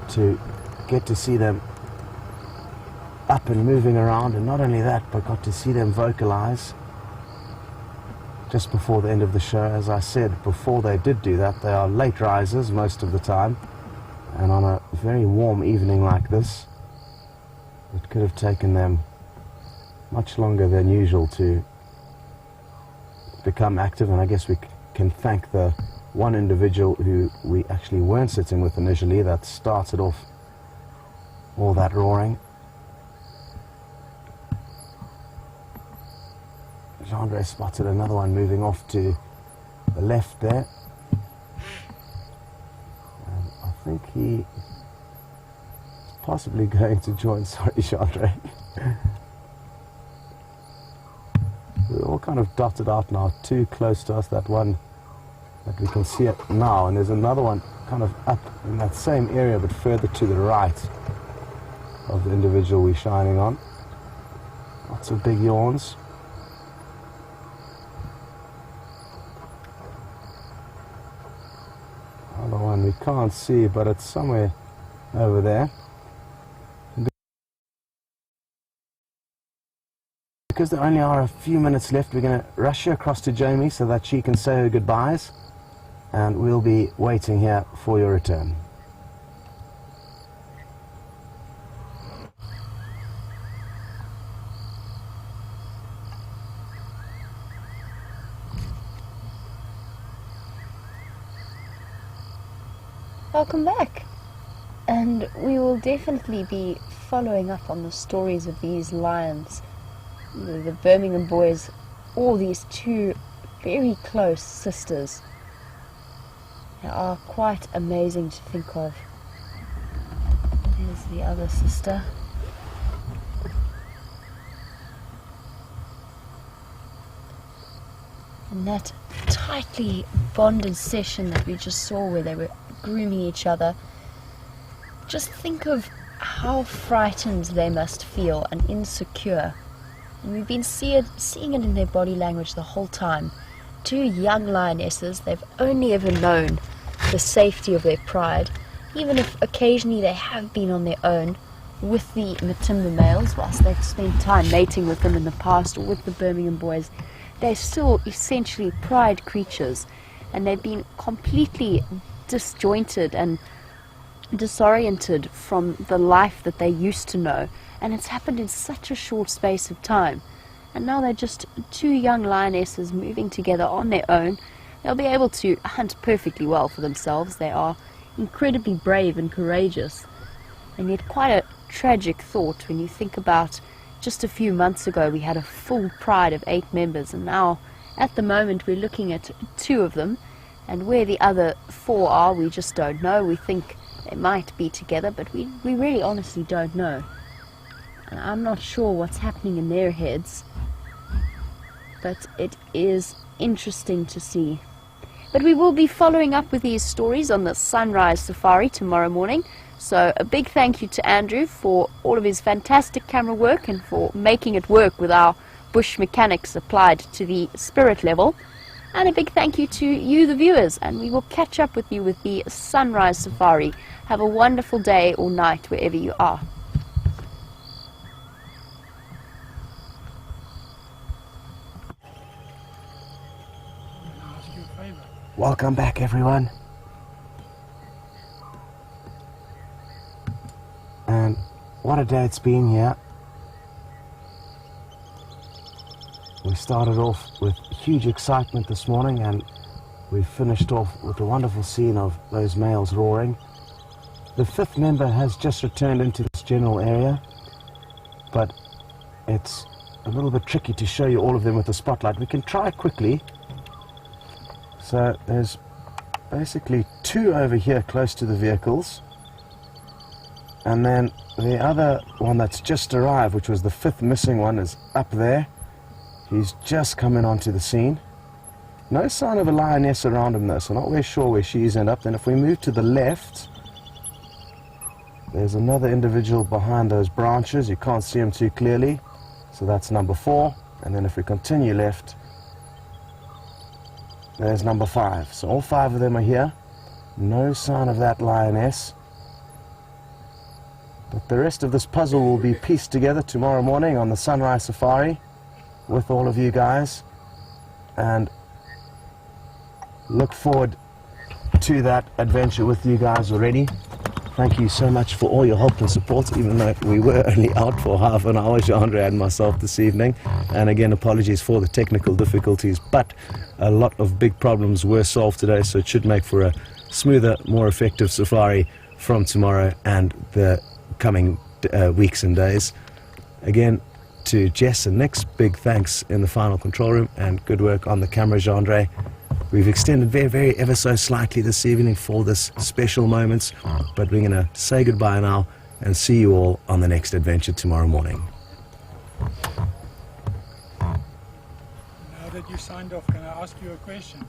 to get to see them up and moving around, and not only that, but got to see them vocalize just before the end of the show. As I said, before they did do that, they are late risers most of the time, and on a very warm evening like this, it could have taken them much longer than usual to become active, and I guess we can thank the one individual who we actually weren't sitting with initially that started off all that roaring. Jean-Andre spotted another one moving off to the left there. And I think he is possibly going to join. Sorry, Jean-Andre. We're all kind of dotted out now, too close to us, that one that we can see it now, and there's another one kind of up in that same area but further to the right of the individual we're shining on. Lots of big yawns. Another one we can't see, but it's somewhere over there. Because there only are a few minutes left, we're going to rush her across to Jamie so that she can say her goodbyes, and we'll be waiting here for your return. Welcome back, and we will definitely be following up on the stories of these lions, the Birmingham boys, all these two very close sisters. They are quite amazing to think of. There's the other sister. And that tightly bonded session that we just saw where they were grooming each other, just think of how frightened they must feel and insecure. And we've been seeing it in their body language the whole time. Two young lionesses, they've only ever known the safety of their pride, even if occasionally they have been on their own with the Matimba males, whilst they've spent time mating with them in the past, or with the Birmingham boys. They're still essentially pride creatures, and they've been completely disjointed and disoriented from the life that they used to know, and it's happened in such a short space of time. And now they're just two young lionesses moving together on their own. They'll be able to hunt perfectly well for themselves. They are incredibly brave and courageous, and yet quite a tragic thought when you think about just a few months ago we had a full pride of 8 members, and now at the moment we're looking at 2 of them, and where the other 4 are we just don't know. We think they might be together, but we really honestly don't know. And I'm not sure what's happening in their heads, but it is interesting to see. But we will be following up with these stories on the Sunrise Safari tomorrow morning. So a big thank you to Andrew for all of his fantastic camera work and for making it work with our bush mechanics applied to the spirit level. And a big thank you to you, the viewers, and we will catch up with you with the Sunrise Safari. Have a wonderful day or night wherever you are. Welcome back, everyone. And what a day it's been here. We started off with huge excitement this morning, and we finished off with a wonderful scene of those males roaring. The fifth member has just returned into this general area, but it's a little bit tricky to show you all of them with the spotlight. We can try quickly. So there's basically two over here close to the vehicles, and then the other one that's just arrived, which was the fifth missing one, is up there. He's just coming onto the scene. No sign of a lioness around him though, so not really sure where she's ended up. Then if we move to the left, there's another individual behind those branches. You can't see him too clearly, so that's number 4. And then if we continue left, there's number 5. So all 5 of them are here. No sign of that lioness. But the rest of this puzzle will be pieced together tomorrow morning on the sunrise safari with all of you guys, and look forward to that adventure with you guys already. Thank you so much for all your help and support, even though we were only out for half an hour, Jean-Andre and myself, this evening. And again, apologies for the technical difficulties, but a lot of big problems were solved today, so it should make for a smoother, more effective safari from tomorrow and the coming weeks and days. Again, to Jess and Nick's, big thanks in the final control room, and good work on the camera, Jean-Andre. We've extended very ever so slightly this evening for this special moments, but we're going to say goodbye now and see you all on the next adventure tomorrow morning. Now that you signed off, can I ask you a question?